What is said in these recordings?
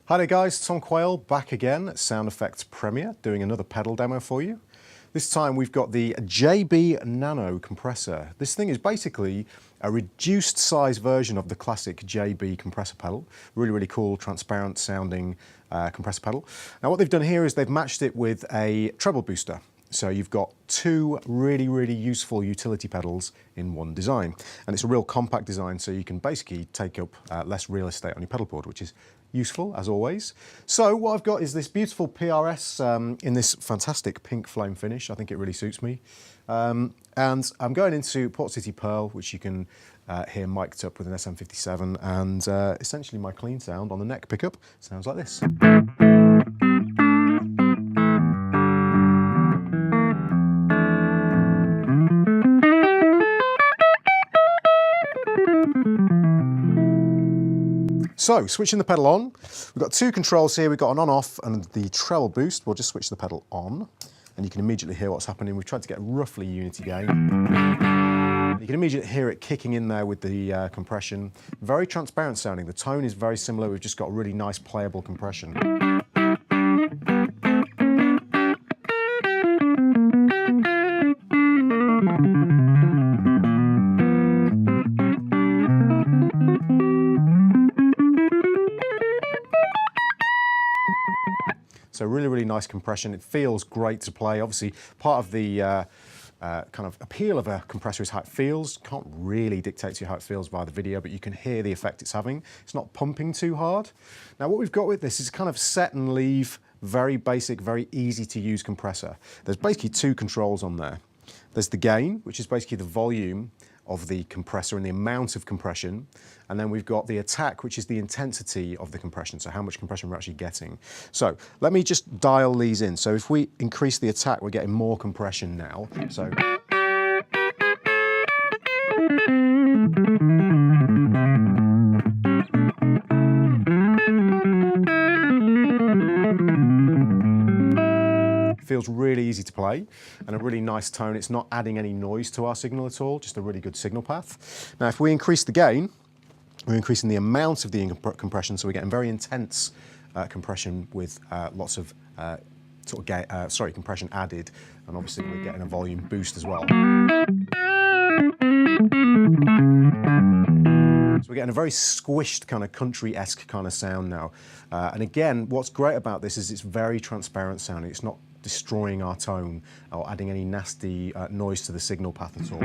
Hi there guys, Tom Quayle back again at Sound Effects Premiere doing another pedal demo for you. This time we've got the JB Nano compressor. This thing is basically a reduced size version of the classic JB compressor pedal. Really cool, transparent sounding compressor pedal. Now what they've done here is they've matched it with a treble booster. So you've got two really useful utility pedals in one design. And it's a real compact design, so you can basically take up less real estate on your pedal board, which is useful as always. So what I've got is this beautiful PRS in this fantastic pink flame finish. I think it really suits me. And I'm going into Port City Pearl, which you can hear mic'd up with an SM57, and essentially my clean sound on the neck pickup sounds like this. So, switching the pedal on, we've got two controls here. We've got an on-off and the treble boost. We'll just switch the pedal on, and you can immediately hear what's happening. We've tried to get roughly unity gain. You can immediately hear it kicking in there with the compression. Very transparent sounding. The tone is very similar. We've just got really nice playable compression. So really nice compression. It feels great to play. Obviously, part of the kind of appeal of a compressor is how it feels. Can't really dictate to you how it feels via the video, but you can hear the effect it's having. It's not pumping too hard. Now what we've got with this is kind of set and leave, very basic, very easy to use compressor. There's basically two controls on there. There's the gain, which is basically the volume of the compressor and the amount of compression. And then we've got the attack, which is the intensity of the compression, so how much compression we're actually getting. So let me just dial these in. So if we increase the attack, we're getting more compression now. So feels really easy to play and a really nice tone. It's not adding any noise to our signal at all, just a really good signal path. Now if we increase the gain, we're increasing the amount of the compression, so we're getting very intense compression with lots of compression added, and obviously we're getting a volume boost as well. So we're getting a very squished kind of country-esque kind of sound now. And again, what's great about this is it's very transparent sounding. It's not destroying our tone or adding any nasty noise to the signal path at all.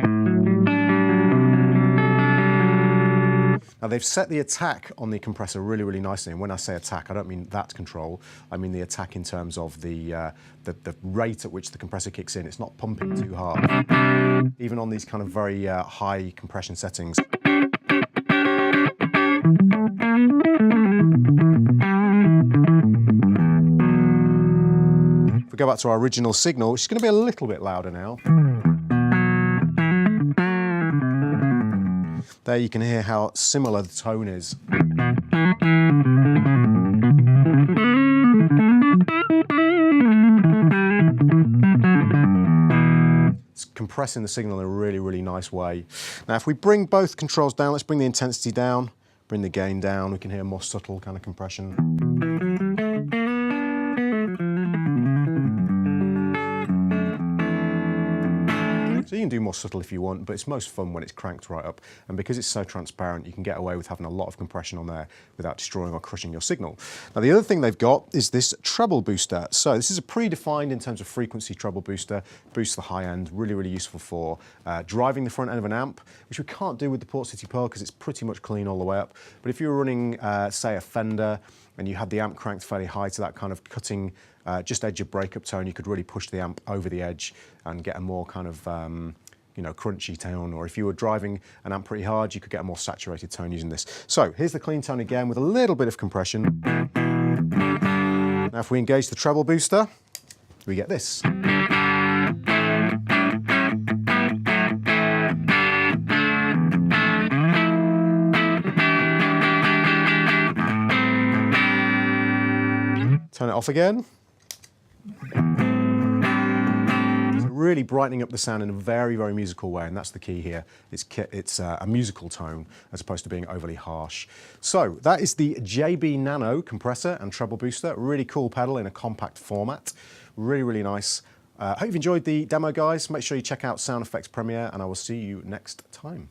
Now they've set the attack on the compressor really nicely, and when I say attack, I don't mean that control. I mean the attack in terms of the rate at which the compressor kicks in. It's not pumping too hard, even on these kind of very high compression settings. If we go back to our original signal, which is going to be a little bit louder now. There you can hear how similar the tone is. It's compressing the signal in a really nice way. Now if we bring both controls down, let's bring the intensity down, bring the gain down, we can hear more subtle kind of compression. So you can do more subtle if you want, but it's most fun when it's cranked right up. And because it's so transparent, you can get away with having a lot of compression on there without destroying or crushing your signal. Now the other thing they've got is this treble booster. So this is a predefined in terms of frequency treble booster, boosts the high end, really useful for driving the front end of an amp, which we can't do with the Port City Pearl because it's pretty much clean all the way up. But if you were running, say, a Fender, and you had the amp cranked fairly high to that kind of cutting, just edge of breakup tone, you could really push the amp over the edge and get a more kind of, crunchy tone. Or if you were driving an amp pretty hard, you could get a more saturated tone using this. So here's the clean tone again with a little bit of compression. Now if we engage the treble booster, we get this. Turn it off again. really brightening up the sound in a very, very musical way, and that's the key here. It's a musical tone as opposed to being overly harsh. So that is the JB Nano compressor and treble booster. Really cool pedal in a compact format. Really, really nice. Hope you've enjoyed the demo, guys. Make sure you check out Sound Effects Premiere, and I will see you next time.